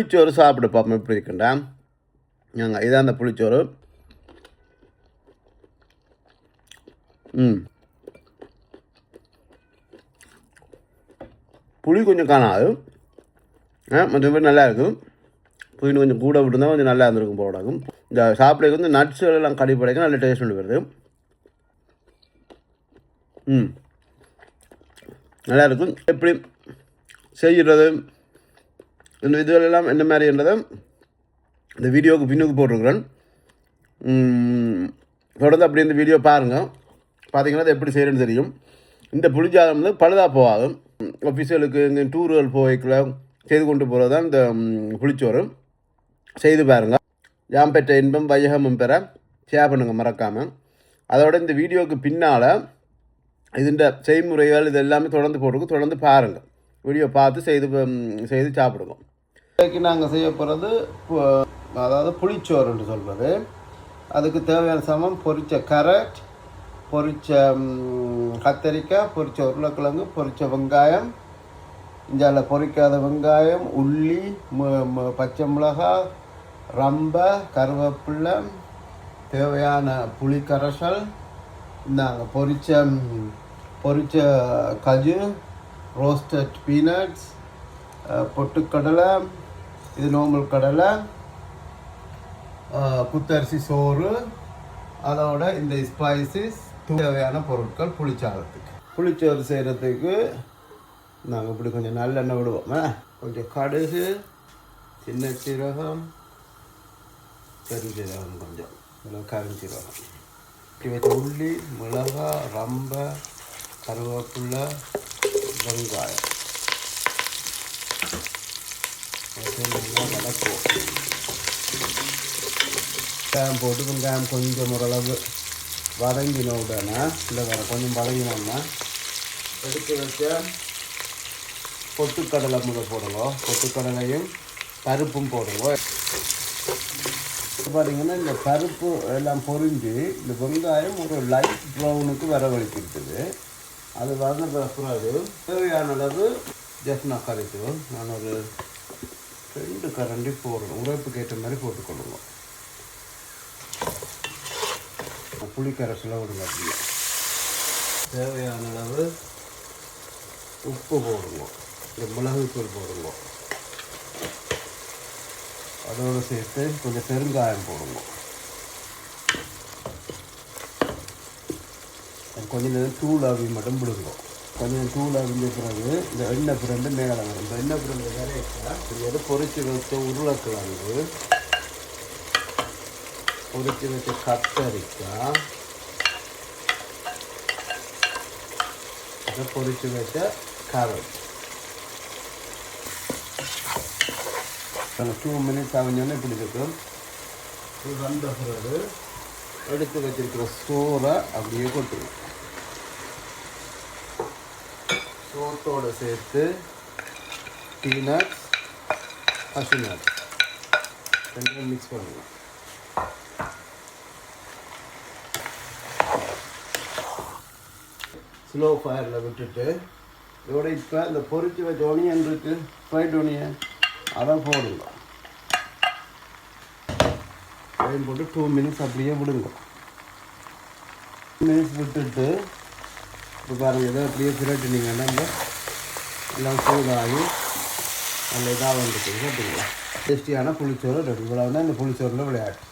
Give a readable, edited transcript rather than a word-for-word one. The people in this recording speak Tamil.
புளிச்சோறு சாப்பிட பார்ப்போம் எப்படி இருக்குண்டா. நாங்கள் இதான் அந்த புளிச்சோறு. புளி கொஞ்சம் காணாது, மற்றபடி நல்லா இருக்கும். புளி கொஞ்சம் கூட விட்டுருந்தா கொஞ்சம் நல்லா இருந்திருக்கும் போடாகும். இந்த சாப்பிட்றதுக்கு வந்து நட்ஸுகள் எல்லாம் கடிப்படைக்கும் நல்ல டேஸ்ட் கொண்டு வருது. நல்லா இருக்கும். எப்படி செய்கிறது இந்த இதுகளெல்லாம் என்ன மாதிரின்றதை இந்த வீடியோவுக்கு பின்னுக்கு போட்டிருக்கிறேன். தொடர்ந்து அப்படி இந்த வீடியோ பாருங்கள். பார்த்தீங்கன்னா அது எப்படி செய்கிறேன்னு தெரியும். இந்த புளிச்சாதம் வந்து பழுதாக போகாது. ஆஃபீஸுகளுக்கு இங்கே டூர்கள் போய்க்குள்ள செய்து கொண்டு போகிறது தான் இந்த புளிச்சோறு. செய்து பாருங்கள். யாம் பெற்ற இன்பம் வையகமும் பெற ஷேர் பண்ணுங்கள் மறக்காமல். அதோட இந்த வீடியோவுக்கு பின்னால் இதுண்ட செய்முறைகள் இது எல்லாமே தொடர்ந்து போட்டுருக்கு. தொடர்ந்து பாருங்கள். வீடியோ பார்த்து செய்து சாப்பிடுவோம். இன்றைக்கு நாங்கள் செய்ய போகிறது அதாவது புளிச்சோறுன்னு சொல்கிறது. அதுக்கு தேவையான சமம் பொரித்த கேரட், பொரித்த கத்தரிக்காய், பொரித்த உருளைக்கிழங்கு, பொரித்த வெங்காயம், இஞ்சால பொரிக்காத வெங்காயம், உள்ளி, பச்சை மிளகாய், ரம்பை, கருவேப்பிலை, தேவையான புளி கரைசல், நாங்கள் பொரித்த கஜு, ரோஸ்டட் பீனட்ஸ், பொட்டுக்கடலை, இது நார்மல் கடலை, குத்தரிசி சோறு, அதோட இந்த ஸ்பைசஸ் தேவையான பொருட்கள் புளிச்சாதத்துக்கு. புளிச்சோறு செய்கிறதுக்கு நாங்கள் இப்படி கொஞ்சம் நல்லெண்ணெய் விடுவோம். கொஞ்சம் கடுகு, சின்ன சீரகம், பெருஞ்சீரகம், கொஞ்சம் கருஞ்சீரகம், இப்படி வச்ச உள்ளி, மிளகாய், ரம்பை, கருவேப்பிலை, வெங்காயம் நல்லா வதக்குவோம். வெங்காயம் போட்டு வெங்காயம் கொஞ்சம் ஓரளவு வதங்கின உடனே இல்லை கொஞ்சம் வதங்கினோம்னா எடுத்து வச்ச பொட்டுக்கடலை முதல் போடுங்க. பொட்டுக்கடலையும் பருப்பும் போடுங்க. பார்த்தீங்கன்னா இந்த பருப்பு எல்லாம் பொரிஞ்சு இந்த வெங்காயம் ஒரு லைட் ப்ரௌனுக்கு வரவழைக்கிட்டு அது வந்த பிறகு தேவையான அளவு ஜஸ்ட் நான் கரைத்துவோம். நான் ஒரு 2 கரண்டி போடணும். உரைப்புக்கு ஏற்ற மாதிரி போட்டுக்கொள்ளுங்க. புளி கரைசலாக விடுங்க. அப்படியே தேவையான அளவு உப்பு போடுங்க. இந்த மிளகுத்தூள் போடுங்க. அதோடு சேர்த்து கொஞ்சம் பெருங்காயம் போடுங்க. கொஞ்சம் நேரம் தூள் அவி மட்டும் விடுங்க. கொஞ்சம் தூள் அவிஞ்ச பிறகு இந்த எண்ணெய் பிறண்டு மேலே வரும். இந்த எண்ணெய் பிறண்டு வேலையை பொரிச்சு வச்ச உருளைக்கிழங்கு, பொரிச்சு வச்ச கத்தரிக்காய், அதை பொரிச்சு வச்ச கேரட் 2 மினிட்ஸ் ஆகுஞ்சோன்னே இப்படி இருக்கும். இது வந்த பிறகு எடுத்து வச்சிருக்கிற சோறை அப்படியே கொட்டுவோம். சோத்தோடு சேர்த்து பீனட்ஸ், கஷ்யூ நட்ஸ் ரெண்டும் மிக்ஸ் பண்ணுவோம். ஸ்லோ ஃபயரில் விட்டுட்டு இதோட இப்போ இந்த பொரிச்சு வச்ச ஒனியன் இருக்குது, ஃப்ரைட் ஒனியன், அதை போடுங்க. அதையும் போட்டு 2 மினிட்ஸ் அப்படியே விடுங்க. 2 மினிட்ஸ் விட்டுட்டு இப்போ பாருங்கள், எதோ அப்படியே பிரட்டினீங்கன்னா எல்லாம் சூடாகி நல்ல இதாக வந்துட்டு கேட்டுங்களா. டேஸ்டியான புளிச்சோறு ரெடி. இவ்வளோ தான் இந்த புளிச்சோறில் விளையாட்டு.